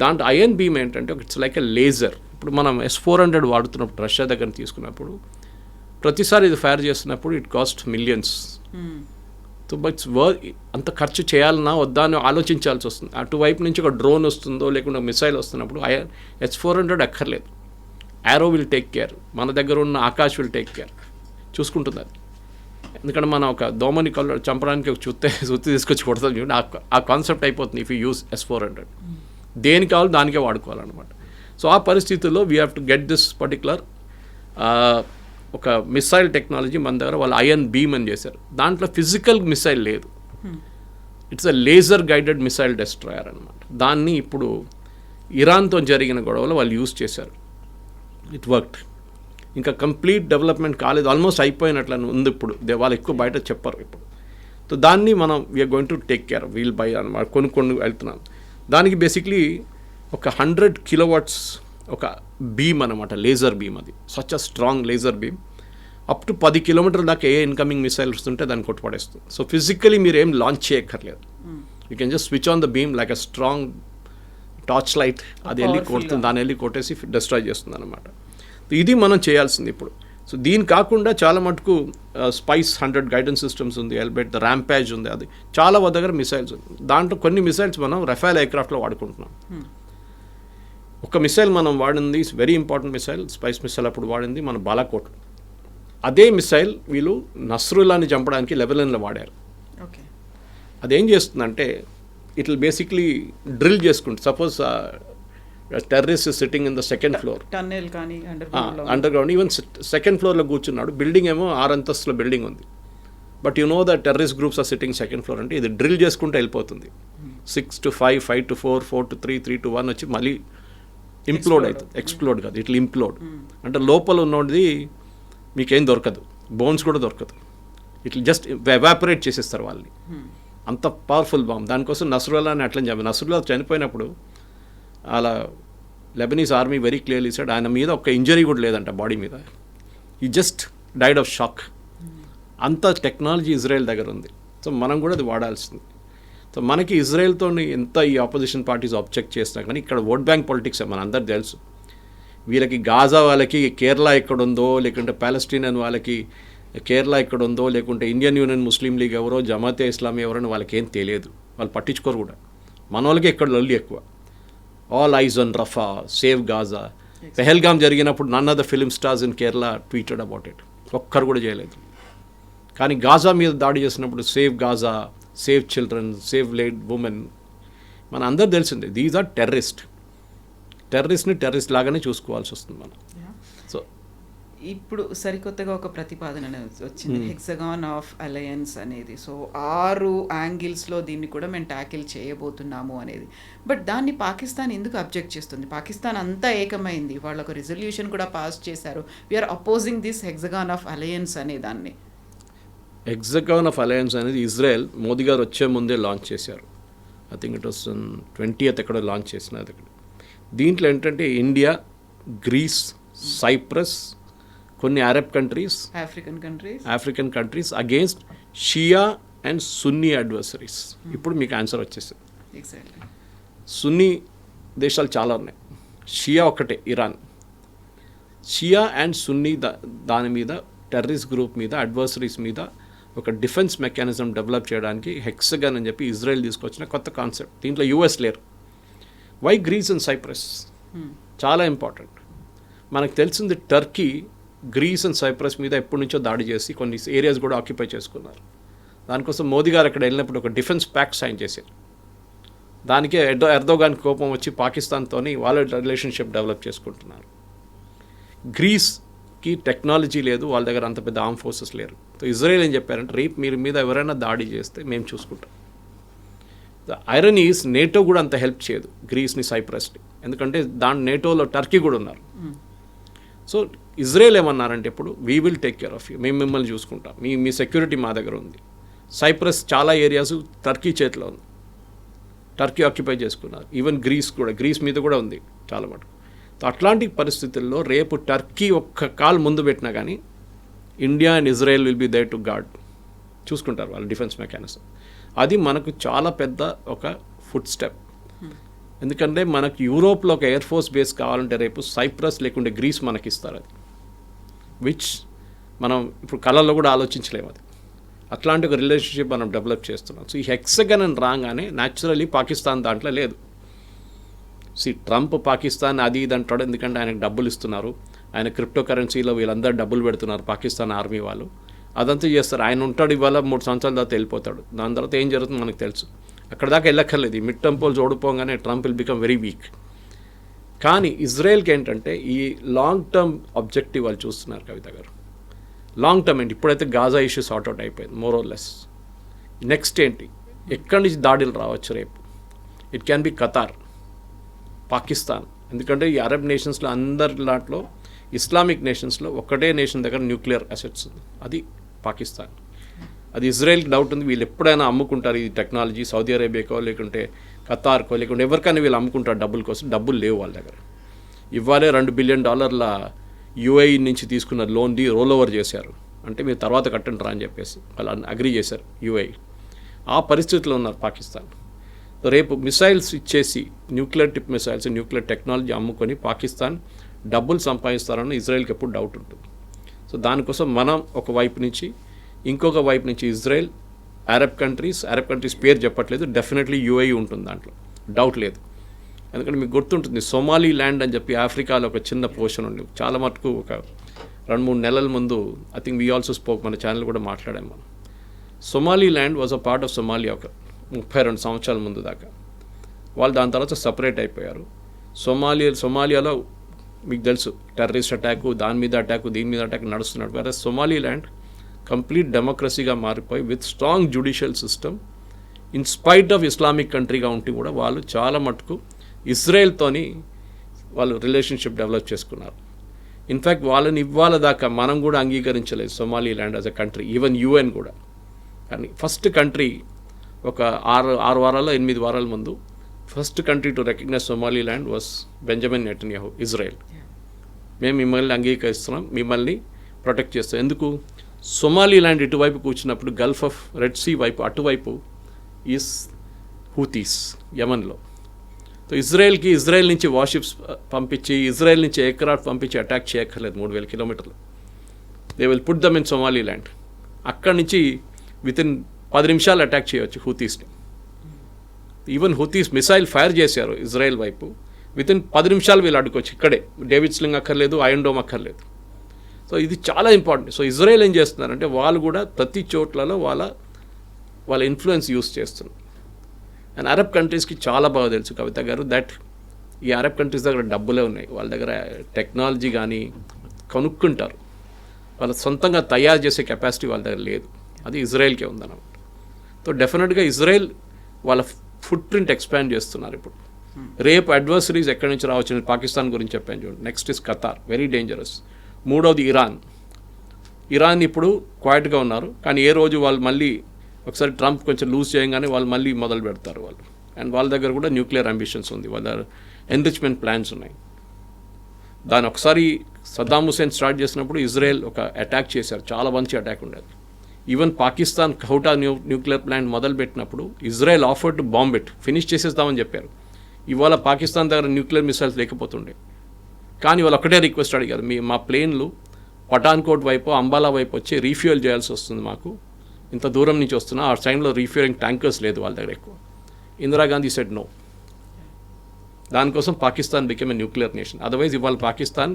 దాంట్లో ఐరన్ బీమ్ ఏంటంటే ఇట్స్ లైక్ ఎ లేజర్. ఇప్పుడు మనం S-400 వాడుతున్నప్పుడు రష్యా దగ్గర తీసుకున్నప్పుడు ప్రతిసారి ఇది ఫైర్ చేస్తున్నప్పుడు it cost millions. So but అంత ఖర్చు చేయాలన్నా వద్దా అని ఆలోచించాల్సి వస్తుంది. అటువైపు నుంచి ఒక డ్రోన్ వస్తుందో లేకుండా మిసైల్ వస్తున్నప్పుడు S-400 అక్కర్లేదు. యారో విల్ టేక్ కేర్, మన దగ్గర ఉన్న ఆకాష్ విల్ టేక్ కేర్, చూసుకుంటుంది అది. ఎందుకంటే మనం ఒక దోమని చంపడానికి ఒక సుత్తి తీసుకొచ్చి కొడతాం చూడండి, ఆ కాన్సెప్ట్ అయిపోతుంది ఇఫ్ యూ యూస్ S-400. దేనికి కావాలో దానికే వాడుకోవాలన్నమాట. సో ఆ పరిస్థితుల్లో we have to get this particular ఒక మిసైల్ టెక్నాలజీ మన దగ్గర వాళ్ళు ఐరన్ బీమ్ అని చేశారు. దాంట్లో ఫిజికల్ మిసైల్ లేదు, it's a laser guided missile destroyer అనమాట. దాన్ని ఇప్పుడు ఇరాన్తో జరిగిన గొడవలో వాళ్ళు యూజ్ చేశారు. It worked. ఇంకా కంప్లీట్ డెవలప్మెంట్ కాలేదు, ఆల్మోస్ట్ అయిపోయినట్లు ఉంది ఇప్పుడు. వాళ్ళు ఎక్కువ బయట చెప్పరు ఇప్పుడు. సో దాన్ని మనం we're going to take care, we'll buy అనమాట, కొనుక్కొని వెళ్తున్నాం. దానికి బేసిక్లీ ఒక 100 కిలోవాట్స్ ఒక బీమ్ అనమాట, లేజర్ బీమ్. అది such a strong laser beam. Up to 10 కిలోమీటర్ల దాకా ఏ ఇన్కమింగ్ మిసైల్ వస్తుంటే దాన్ని కొట్టుపడేస్తుంది. సో ఫిజికలీ మీరు ఏం లాంచ్ చేయక్కర్లేదు, you can just switch on the beam like a strong torch light. అది వెళ్ళి కొడుతుంది, దాన్ని వెళ్ళి కొట్టేసి డిస్ట్రాయ్ చేస్తుంది అనమాట. ఇది మనం చేయాల్సింది ఇప్పుడు. సో దీని కాకుండా చాలా మటుకు స్పైస్ 100 గైడెన్స్ సిస్టమ్స్ ఉంది, ఎల్బెట్ ద ర్యాంపేజ్ ఉంది, అది చాలా దగ్గర మిసైల్స్ ఉంది. దాంట్లో కొన్ని మిసైల్స్ మనం రఫాల్ ఎయిర్క్రాఫ్ట్లో వాడుకుంటున్నాం. ఒక మిసైల్ మనం వాడింది very important missile, spice missile అప్పుడు వాడింది మన బాలాకోట్. అదే మిసైల్ వీళ్ళు నస్రుల్లాని చంపడానికి లెబనాన్లో వాడారు. అదేం చేస్తుందంటే ఇట్ విల్ బేసిక్లీ డ్రిల్ చేసుకుంటుంది. Suppose terrorist sitting in the second floor, tunnel కానీ అండర్ గ్రౌండ్, ఈవెన్ సెకండ్ ఫ్లోర్లో కూర్చున్నాడు. బిల్డింగ్ ఏమో 6 అంతస్తుల బిల్డింగ్ ఉంది. But you know the terrorist groups are sitting second floor. అంటే ఇది డ్రిల్ చేసుకుంటూ వెళ్ళిపోతుంది. 6 to 5, 5 to 4, 4 to 3, 3 to 1 వచ్చి మళ్ళీ ఇంప్లోడ్ అవుతుంది. ఎక్స్ప్లోడ్ కాదు, ఇట్లా ఇంప్లోడ్. అంటే లోపల ఉన్నది మీకేం దొరకదు, బోన్స్ కూడా దొరకదు. ఇట్లా జస్ట్ ఎవాపరేట్ చేసేస్తారు వాళ్ళని. అంత పవర్ఫుల్ బాంబ్. దానికోసం నస్రుల్లాని అట్లా చెప్పారు. నస్రుల్లా చనిపోయినప్పుడు అలా Lebanese army very clearly said ఆయన మీద ఒక ఇంజరీ కూడా లేదంట బాడీ మీద. ఈ జస్ట్ డైడ్ ఆఫ్ షాక్. అంత టెక్నాలజీ ఇజ్రాయెల్ దగ్గర ఉంది. సో మనం కూడా అది వాడాల్సింది. సో మనకి ఇజ్రాయెల్తో ఎంత ఈ ఆపోజిషన్ పార్టీస్ ఆబ్జెక్ట్ చేసినా కానీ ఇక్కడ ఓట్ బ్యాంక్ పాలిటిక్స్ మన అందరికి తెలుసు. వీళ్ళకి గాజా వాళ్ళకి కేరళ ఎక్కడుందో, లేకుంటే పాలస్టీనియన్ వాళ్ళకి కేరళ ఎక్కడుందో, లేకుంటే ఇండియన్ యూనియన్ ముస్లిం లీగ్ ఎవరో, జమాతే ఇస్లామీ ఎవరో వాళ్ళకి ఏం తెలియదు, వాళ్ళు పట్టించుకోరు కూడా. మన వాళ్ళకి ఎక్కడ లొల్లి ఎక్కువ. All eyes on Rafah, save Gaza. Pahalgam జరిగినప్పుడు none of the film stars in Kerala tweeted about it. ఒక్కరు కూడా చేయలేదు. కానీ గాజా మీద దాడి చేసినప్పుడు save Gaza, save children, save లేడ్ ఉమెన్, మన అందరు తెలిసిందే దీస్ ఆర్ టెర్రరిస్ట్ని టెర్రరిస్ట్ లాగానే చూసుకోవాల్సి వస్తుంది మనం. సో ఇప్పుడు సరికొత్తగా ఒక ప్రతిపాదన వచ్చింది, హెక్సగాన్ ఆఫ్ అలయన్స్ అనేది. సో 6 యాంగిల్స్లో దీన్ని కూడా మేము ట్యాకిల్ చేయబోతున్నాము అనేది. బట్ దాన్ని పాకిస్తాన్ ఎందుకు అబ్జెక్ట్ చేస్తుంది? పాకిస్తాన్ అంతా ఏకమైంది, వాళ్ళు ఒక రిజల్యూషన్ కూడా పాస్ చేశారు, we're opposing this hexagon of alliance అనే దాన్ని. హెక్సగాన్ ఆఫ్ అలయన్స్ అనేది ఇజ్రాయెల్ మోదీ గారు వచ్చే ముందే లాంచ్ చేశారు. I think it was 20th ఎక్కడ లాంచ్ చేసినది అక్కడ. దీంట్లో ఏంటంటే ఇండియా, గ్రీస్, సైప్రస్, కొన్ని Arab countries, African countries against Shia and Sunni adversaries. ఇప్పుడు మీకు ఆన్సర్ వచ్చేసింది. సున్నీ దేశాలు చాలా ఉన్నాయి, షియా ఒక్కటే ఇరాన్. షియా అండ్ సున్నీ దాని మీద, టెర్రరిస్ట్ గ్రూప్ మీద, అడ్వర్సరీస్ మీద ఒక డిఫెన్స్ మెకానిజం డెవలప్ చేయడానికి హెక్సగాన్ అని చెప్పి ఇజ్రాయెల్ తీసుకొచ్చిన కొత్త కాన్సెప్ట్. దీంట్లో యూఎస్ లేరు. Why Greece and Cyprus? చాలా ఇంపార్టెంట్. మనకు తెలిసింది టర్కీ గ్రీస్ అండ్ సైప్రస్ మీద ఎప్పటి నుంచో దాడి చేసి కొన్ని ఏరియాస్ కూడా ఆక్యుపై చేసుకున్నారు. దానికోసం మోదీ గారు అక్కడ వెళ్ళినప్పుడు ఒక డిఫెన్స్ ప్యాక్ట్ సైన్ చేశారు. దానికే ఎర్దోగాన్ కోపం వచ్చి పాకిస్తాన్తో వాళ్ళ రిలేషన్షిప్ డెవలప్ చేసుకుంటున్నారు. గ్రీస్కి టెక్నాలజీ లేదు, వాళ్ళ దగ్గర అంత పెద్ద ఆర్మ్ ఫోర్సెస్ లేరు. సో ఇజ్రాయెల్ ఏం చెప్పారంటే రేపు మీరు మీద ఎవరైనా దాడి చేస్తే మేము చూసుకుంటాం. ద ఐరన్ ఈస్ నేటో కూడా అంత హెల్ప్ చేయదు గ్రీస్ని, సైప్రస్ని, ఎందుకంటే నేటోలో టర్కీ కూడా ఉన్నారు. సో ఇజ్రాయెల్ ఏమన్నారంటే ఇప్పుడు we will take care of you, మేము మిమ్మల్ని చూసుకుంటాం, మీ సెక్యూరిటీ మా దగ్గర ఉంది. సైప్రస్ చాలా ఏరియాస్ టర్కీ చేతిలో ఉంది, టర్కీ ఆక్యుపై చేసుకున్నారు. ఈవెన్ గ్రీస్ మీద కూడా ఉంది చాలా మటుకు. సో అట్లాంటి పరిస్థితుల్లో రేపు టర్కీ ఒక్క కాల్ ముందు పెట్టినా కానీ India and Israel will be there to guard, చూసుకుంటారు వాళ్ళ డిఫెన్స్ మెకానిజం. అది మనకు చాలా పెద్ద ఒక ఫుడ్ స్టెప్. ఎందుకంటే మనకు యూరోప్లో ఒక ఎయిర్ ఫోర్స్ బేస్ కావాలంటే రేపు సైప్రస్ లేకుంటే గ్రీస్ మనకి ఇస్తారు. అది విచ్ మనం ఇప్పుడు కళల్లో కూడా ఆలోచించలేము. అది అట్లాంటి ఒక రిలేషన్షిప్ మనం డెవలప్ చేస్తున్నాం. సో ఈ హెక్సగన్ అని రాగానే న్యాచురలీ పాకిస్తాన్ దాంట్లో లేదు. ట్రంప్ పాకిస్తాన్ అది ఇది అంటాడు, ఎందుకంటే ఆయనకు డబ్బులు ఇస్తున్నారు, ఆయన క్రిప్టో కరెన్సీలో వీళ్ళందరూ డబ్బులు పెడుతున్నారు పాకిస్తాన్ ఆర్మీ వాళ్ళు, అదంతా చేస్తారు. ఆయన ఉంటాడు, ఇవాళ 3 సంవత్సరాల తర్వాత వెళ్ళిపోతాడు. దాని తర్వాత ఏం జరుగుతుందో మనకు తెలుసు. అక్కడ దాకా వెళ్ళక్కర్లేదు. ఈ మిడ్ టర్మ్ పోల్స్ ఓడిపోగానే Trump will become very weak. కానీ ఇజ్రాయెల్కి ఏంటంటే ఈ లాంగ్ టర్మ్ ఆబ్జెక్టివ్ వాళ్ళు చూస్తున్నారు. కవిత గారు, లాంగ్ టర్మ్ ఏంటి? ఇప్పుడైతే గాజా ఇష్యూ సార్ట్అవుట్ అయిపోయింది మోర్ ఆర్ లెస్. నెక్స్ట్ ఏంటి? ఎక్కడి నుంచి దాడులు రావచ్చు రేపు? It can be Qatar, Pakistan. ఎందుకంటే ఈ అరబ్ నేషన్స్లో అందరి దాంట్లో ఇస్లామిక్ నేషన్స్లో ఒక్కటే నేషన్ దగ్గర న్యూక్లియర్ అసెట్స్ ఉంది, అది పాకిస్తాన్. అది ఇజ్రాయెల్కి డౌట్ ఉంది, వీళ్ళు ఎప్పుడైనా అమ్ముకుంటారు ఈ టెక్నాలజీ, సౌదీ అరేబియాకో లేకుంటే ఖతార్కో లేకుంటే ఎవరికైనా వీళ్ళు అమ్ముకుంటారు డబ్బుల కోసం. డబ్బులు లేవు వాళ్ళ దగ్గర. ఇవ్వాలే $2 బిలియన్ యుఏఈ నుంచి తీసుకున్న లోన్ది రోల్ ఓవర్ చేశారు. అంటే మీరు తర్వాత కట్టండి రా అని చెప్పేసి వాళ్ళు అగ్రీ చేశారు యుఏఈ. ఆ పరిస్థితిలో ఉన్నారు పాకిస్తాన్. రేపు మిసైల్స్ ఇచ్చేసి nuclear tip missiles, nuclear technology అమ్ముకొని పాకిస్తాన్ డబ్బులు సంపాదిస్తారని ఇజ్రాయెల్కి ఎప్పుడు డౌట్ ఉంటుంది. సో దానికోసం మనం ఒక వైపు నుంచి, ఇంకొక వైపు నుంచి ఇజ్రాయెల్, అరబ్ కంట్రీస్ పేరు చెప్పట్లేదు, డెఫినెట్లీ యుఏఈ ఉంటుంది దాంట్లో, డౌట్ లేదు. ఎందుకంటే మీకు గుర్తుంటుంది సొమాలీ ల్యాండ్ అని చెప్పి ఆఫ్రికాలో ఒక చిన్న పోర్షన్ ఉంది. చాలా మటుకు ఒక 2-3 నెలల ముందు I think we also spoke, మన ఛానల్ కూడా మాట్లాడాము మనం. Somaliland was a part of Somalia ఒక 32 సంవత్సరాల ముందు దాకా. వాళ్ళు దాని తర్వాత సపరేట్ అయిపోయారు. సొమాలియాలో మీకు తెలుసు టెర్రరిస్ట్ అటాకు, దీని మీద అటాక్ నడుస్తున్నాడు. వేరే సొమాలీ ల్యాండ్ కంప్లీట్ డెమోక్రసీగా మారిపోయి with strong judicial system in spite of Islamic కంట్రీగా ఉంటే కూడా వాళ్ళు చాలా మటుకు ఇజ్రాయెల్తోని వాళ్ళు రిలేషన్షిప్ డెవలప్ చేసుకున్నారు. ఇన్ఫ్యాక్ట్ వాళ్ళని ఇవ్వాల దాకా మనం కూడా అంగీకరించలేదు Somaliland as a country, even UN కూడా. కానీ ఫస్ట్ కంట్రీ ఒక 6 వారాలు 8 వారాల ముందు first country to recognise Somaliland was Benjamin Netanyahu, Israel. మేము మిమ్మల్ని అంగీకరిస్తున్నాం, మిమ్మల్ని ప్రొటెక్ట్ చేస్తాం. ఎందుకు? సొమాలీ ల్యాండ్ ఇటువైపు కూర్చున్నప్పుడు గల్ఫ్ ఆఫ్ రెడ్ సీ వైపు అటువైపు ఈస్ హూతీస్ యమన్లో. సో ఇజ్రాయెల్ నుంచి వార్షిప్స్ పంపించి, ఇజ్రాయెల్ నుంచి ఎయిర్క్రాఫ్ట్ పంపించి అటాక్ చేయక్కర్లేదు 3000 కిలోమీటర్లు. They will put them in Somaliland. అక్కడి నుంచి వితిన్ 10 నిమిషాలు అటాక్ చేయవచ్చు హూతీస్ని. ఈవెన్ హూతీస్ మిసైల్ ఫైర్ చేశారు ఇజ్రాయెల్ వైపు, వితిన్ 10 నిమిషాలు వీళ్ళు అడ్డుకోవచ్చు. ఇక్కడే డేవిడ్ స్లింగ్ అక్కర్లేదు, ఐరన్ డోమ్ అక్కర్లేదు. సో ఇది చాలా ఇంపార్టెంట్. సో ఇజ్రాయెల్ ఏం చేస్తున్నారంటే వాళ్ళు కూడా ప్రతి చోట్లలో వాళ్ళ ఇన్ఫ్లుయెన్స్ యూస్ చేస్తున్నారు. అండ్ అరబ్ కంట్రీస్కి చాలా బాగా తెలుసు కవిత గారు దట్ ఈ అరబ్ కంట్రీస్ దగ్గర డబ్బులే ఉన్నాయి, వాళ్ళ దగ్గర టెక్నాలజీ కానీ కనుక్కుంటారు, వాళ్ళ సొంతంగా తయారు చేసే కెపాసిటీ వాళ్ళ దగ్గర లేదు. అది ఇజ్రాయెల్కే ఉందన్నమాట. సో డెఫినెట్గా ఇజ్రాయెల్ వాళ్ళ ఫుట్ ప్రింట్ ఎక్స్పాండ్ చేస్తున్నారు ఇప్పుడు. రేపు అడ్వర్సరీస్ ఎక్కడి నుంచి రావచ్చు, నేను పాకిస్తాన్ గురించి చెప్పాను చూడండి. Next is Qatar, very dangerous. మూడవది ఇరాన్ ఇప్పుడు క్వైట్గా ఉన్నారు, కానీ ఏ రోజు వాళ్ళు మళ్ళీ ఒకసారి ట్రంప్ కొంచెం లూజ్ చేయగానే వాళ్ళు మళ్ళీ మొదలు పెడతారు వాళ్ళు. అండ్ వాళ్ళ దగ్గర కూడా న్యూక్లియర్ అంబిషన్స్ ఉంది, వాళ్ళ ఎన్రిచ్మెంట్ ప్లాన్స్ ఉన్నాయి. దాని ఒకసారి సద్దాం హుసేన్ స్టార్ట్ చేసినప్పుడు ఇజ్రాయెల్ ఒక అటాక్ చేశారు, చాలా మంచి అటాక్ ఉండేది. Even Pakistan Kahuta nuclear plant మొదలుపెట్టినప్పుడు Israel offer to bomb it, finish చేసేస్తామని చెప్పారు. ఇవాళ పాకిస్తాన్ దగ్గర న్యూక్లియర్ మిసైల్స్ లేకపోతుండే, కానీ వాళ్ళు ఒకటే రిక్వెస్ట్ అడిగారు, మా ప్లేన్లు పఠాన్కోట్ వైపు అంబాలా వైపు వచ్చి రీఫ్యూయల్ చేయాల్సి వస్తుంది, మాకు ఇంత దూరం నుంచి వస్తున్నా, ఆ టైంలో రీఫ్యూయలింగ్ ట్యాంకర్స్ లేదు వాళ్ళ దగ్గర ఎక్కువ. Indira Gandhi said no. దానికోసం Pakistan became a nuclear nation. Otherwise ఇవాళ పాకిస్తాన్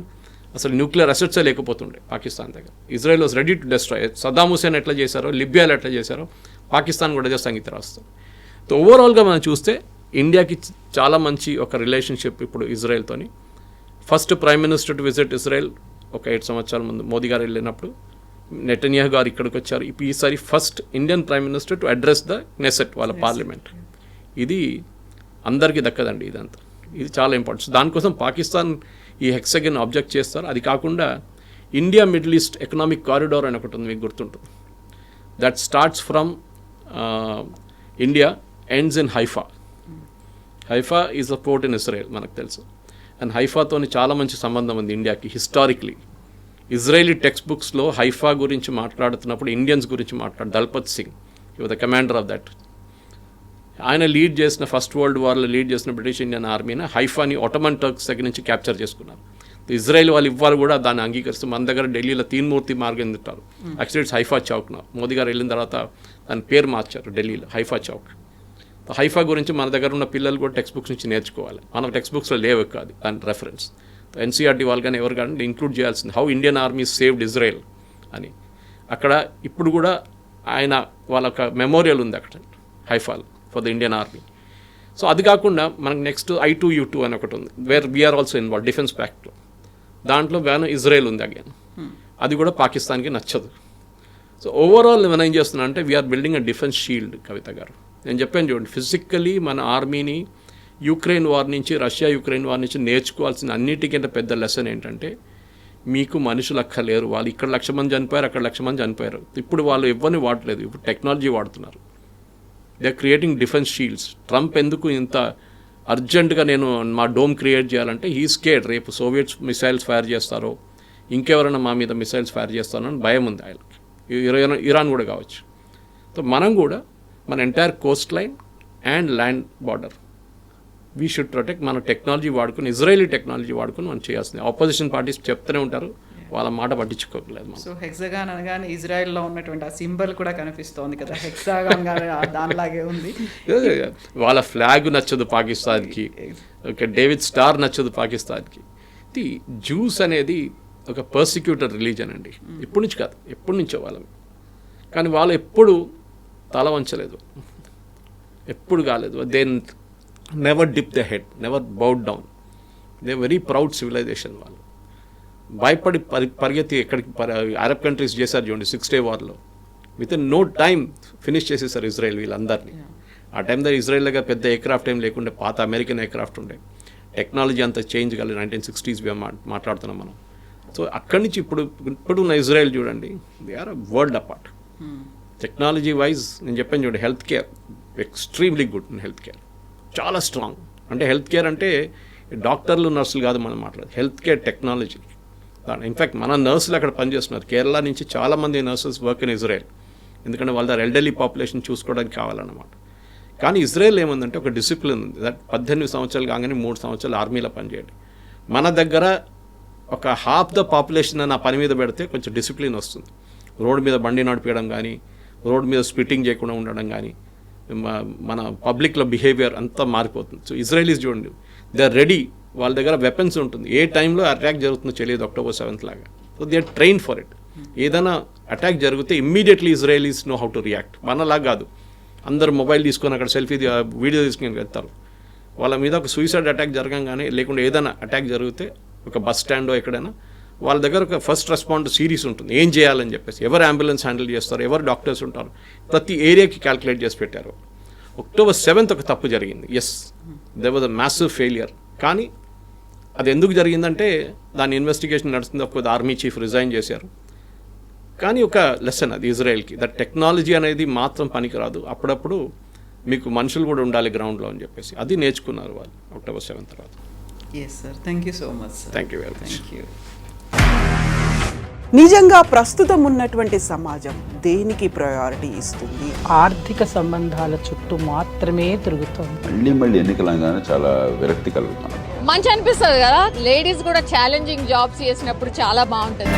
అసలు న్యూక్లియర్ అసెట్సే లేకపోతుండే పాకిస్తాన్ దగ్గర. Israel was ready to destroy. Saddam Hussain ఎట్లా చేశారో, లిబియాలో ఎట్లా చేశారో, పాకిస్తాన్ కూడా చేస్తే సంగీత రాస్తారు. సో ఓవరాల్గా మనం చూస్తే ఇండియాకి చాలా మంచి ఒక రిలేషన్షిప్ ఇప్పుడు ఇజ్రాయెల్తోని. First prime minister to visit Israel ఒక 7 సంవత్సరాల ముందు మోదీ గారు వెళ్ళినప్పుడు, నెతన్యాహు గారు ఇక్కడికి వచ్చారు. ఇప్పుడు ఈసారి first Indian prime minister to address the Knesset, వాళ్ళ పార్లమెంట్. ఇది అందరికీ దక్కదండి ఇదంతా, ఇది చాలా ఇంపార్టెంట్. దానికోసం పాకిస్తాన్ ఈ హెక్సగన్ ఆబ్జెక్ట్ చేస్తారు. అది కాకుండా India Middle East economic corridor అని ఒకటి ఉంది, మీకు గుర్తుంటుంది. That starts from India, ends in Haifa. Haifa is a port in Israel, మనకు తెలుసు. అండ్ హైఫాతోని చాలా మంచి సంబంధం ఉంది ఇండియాకి హిస్టారిక్లీ. ఇజ్రాయలీ టెక్స్ట్ బుక్స్లో హైఫా గురించి మాట్లాడుతున్నప్పుడు ఇండియన్స్ గురించి Dalpat Singh, he was the commander of that. ఆయన లీడ్ చేసిన ఫస్ట్ వరల్డ్ వార్లో లీడ్ చేసిన బ్రిటిష్ ఇండియన్ ఆర్మీని హైఫాని ఒటమన్ టర్క్స్ దగ్గర నుంచి క్యాప్చర్ చేసుకున్నారు. ఇజ్రాయెల్ వాళ్ళు ఇవ్వాలి కూడా దాన్ని అంగీకరిస్తూ మన దగ్గర ఢిల్లీలో తీన్మూర్తి మార్గం తింటారు. Actually it's Haifa Chowk. Modi గారు వెళ్ళిన తర్వాత దాని పేరు మార్చారు ఢిల్లీలో హైఫా చౌక్. హైఫా గురించి మన దగ్గర ఉన్న పిల్లలు కూడా టెక్స్ట్ బుక్స్ నుంచి నేర్చుకోవాలి. మన టెక్స్ట్ బుక్స్లో లేవు కాదు దాని రెఫరెన్స్. ఎన్సీఆర్టీ వాళ్ళు కానీ ఎవరు కానీ ఇంక్లూడ్ చేయాల్సింది how Indian army saved Israel అని. అక్కడ ఇప్పుడు కూడా ఆయన వాళ్ళ ఒక మెమోరియల్ ఉంది అక్కడ హైఫాలో for the Indian army. So అది కాకుండా మనకు నెక్స్ట్ I2U2 అని ఒకటి ఉంది, where we are also involve defence ప్యాక్ట్లో. దాంట్లో బ్యాన్ ఇజ్రాయెల్ ఉంది అగైన్. అది కూడా పాకిస్తాన్కి నచ్చదు. సో ఓవరాల్ మనం ఏం చేస్తున్నాం అంటే we are building a defence shield. Kavitha గారు నేను చెప్పాను చూడండి, ఫిజికల్లీ మన ఆర్మీని యుక్రెయిన్ వార్ నుంచి, రష్యా యుక్రెయిన్ వార్ నుంచి నేర్చుకోవాల్సిన అన్నిటికంటే పెద్ద లెసన్ ఏంటంటే మీకు మనుషులు అక్కర్లేరు. వాళ్ళు ఇక్కడ 1,00,000 మంది చనిపోయారు, అక్కడ 1,00,000 మంది చనిపోయారు. ఇప్పుడు వాళ్ళు ఎవరిని వాడలేదు, ఇప్పుడు టెక్నాలజీ వాడుతున్నారు. They are creating defence shields. Trump ఎందుకు ఇంత అర్జెంటుగా నేను మా డోమ్ క్రియేట్ చేయాలంటే హీ స్కేర్డ్, రేపు సోవియట్స్ మిసైల్స్ ఫైర్ చేస్తారో, ఇంకెవరైనా మా మీద మిసైల్స్ ఫైర్ చేస్తారో అని భయం ఉంది ఆయనకి. ఇరాన్ కూడా కావచ్చు. సో మనం కూడా మన entire Coast line and land border we should protect. మన టెక్నాలజీ వాడుకుని, ఇజ్రాయలీ టెక్నాలజీ వాడుకుని మనం చేయాల్సింది. ఆపోజిషన్ పార్టీస్ చెప్తూనే ఉంటారు, వాళ్ళ మాట పట్టించుకోలేదు. సో హెక్సాగాన్ అనగానే ఇజ్రాయెల్లో ఉన్నటువంటి ఆ సింబల్ కూడా కనిపిస్తోంది కదా, హెక్సాగాన్ దానిలాగే ఉంది. వాళ్ళ ఫ్లాగ్ నచ్చదు పాకిస్తాన్కి, డేవిడ్ స్టార్ నచ్చదు పాకిస్తాన్కి. ఇది జ్యూస్ అనేది ఒక పర్సిక్యూటెడ్ రిలీజన్ అండి, ఇప్పటి నుంచి కాదు, ఎప్పటి నుంచో వాళ్ళని. కానీ వాళ్ళు ఎప్పుడు తల వంచలేదు, ఎప్పుడు కాలేదు. They never dip the head, never bowed down. They very proud civilisation. వాళ్ళు భయపడి పరిగెత్తి ఎక్కడికి అరబ్ కంట్రీస్ చేశారు చూడండి 6 Day వార్లో. Within no time finish చేసేసారు ఇజ్రాయెల్ వీళ్ళందరినీ. ఆ టైం దగ్గర ఇజ్రాయెల్ దగ్గర పెద్ద ఎయిర్క్రాఫ్ట్ ఏం లేకుండే, పాత అమెరికన్ ఎయిర్క్రాఫ్ట్ ఉండే. టెక్నాలజీ అంతా చేంజ్ కాలేదు, 1960s మాట్లాడుతున్నాం మనం. సో అక్కడి నుంచి ఇప్పుడున్న ఇజ్రాయెల్ చూడండి, they are world apart. Technology wise నేను చెప్పాను చూడండి, health care extremely good. Health care చాలా స్ట్రాంగ్. అంటే హెల్త్ కేర్ అంటే డాక్టర్లు నర్సులు కాదు మనం మాట్లాడదు, హెల్త్ కేర్ టెక్నాలజీ. ఇన్ఫ్యాక్ట్ మన నర్సులు అక్కడ పనిచేస్తున్నారు. కేరళ నుంచి చాలామంది నర్సెస్ వర్క్ ఇన్ ఇజ్రాయెల్, ఎందుకంటే వాళ్ళ దగ్గర ఎల్డర్లీ పాపులేషన్ చూసుకోవడానికి కావాలన్నమాట. కానీ ఇజ్రాయెల్ ఏముందంటే ఒక డిసిప్లిన్ ఉంది. దట్ 18 సంవత్సరాలు కాగానే 3 సంవత్సరాలు ఆర్మీలో పనిచేయండి. మన దగ్గర ఒక హాఫ్ ద పాపులేషన్ నా పని మీద పెడితే కొంచెం డిసిప్లిన్ వస్తుంది. రోడ్డు మీద బండి నడిపించడం కానీ, రోడ్డు మీద స్పిట్టింగ్ చేయకుండా ఉండడం కానీ, మన పబ్లిక్లో బిహేవియర్ అంతా మారిపోతుంది. సో ఇజ్రాయలీస్ చూడండి, దే ఆర్ రెడీ వాళ్ళ దగ్గర వెపన్స్ ఉంటుంది, ఏ టైంలో అటాక్ జరుగుతుందో తెలియదు October 7th లాగా. So they are train for it. ఏదైనా అటాక్ జరిగితే immediately Israelis know how to react. మనలా కాదు, అందరు మొబైల్ తీసుకొని అక్కడ సెల్ఫీ వీడియో తీసుకొని వెళ్తారు. వాళ్ళ మీద ఒక సూసైడ్ అటాక్ జరగంగానే, లేకుంటే ఏదైనా అటాక్ జరిగితే ఒక బస్ స్టాండో ఎక్కడైనా, వాళ్ళ దగ్గర ఒక ఫస్ట్ రెస్పాండ్ సిరీస్ ఉంటుంది, ఏం చేయాలని చెప్పేసి. ఎవరు అంబులెన్స్ హ్యాండిల్ చేస్తారు, ఎవరు డాక్టర్స్ ఉంటారు, ప్రతి ఏరియాకి క్యాల్కులేట్ చేసి పెట్టారు. October 7th ఒక తప్పు జరిగింది. Yes, they was a massive failure. కానీ అది ఎందుకు జరిగిందంటే దాని ఇన్వెస్టిగేషన్ నడుస్తుంది. ఒక ఆర్మీ చీఫ్ రిజైన్ చేశారు. కానీ ఒక లెసన్ అది ఇజ్రాయెల్కి, దట్ టెక్నాలజీ అనేది మాత్రం పనికిరాదు, అప్పుడప్పుడు మీకు మనుషులు కూడా ఉండాలి గ్రౌండ్లో అని చెప్పేసి. అది నేర్చుకున్నారు వాళ్ళు October 7th తర్వాత. Yes sir, thank you so much sir. Thank you very much. Thank you. నిజంగా ప్రస్తుతం ఉన్నటువంటి సమాజం దేనికి ప్రయారిటీ ఇస్తుంది? ఆర్థిక సంబంధాల చుట్టూ మాత్రమే తిరుగుతోంది. మళ్ళీ ఎన్నికలంగానే చాలా విరక్తి కలుగుతున్నాం. మంచి అనిపిస్తుంది కదా, లేడీస్ కూడా ఛాలెంజింగ్ జాబ్స్ చేసినప్పుడు చాలా బాగుంటుంది.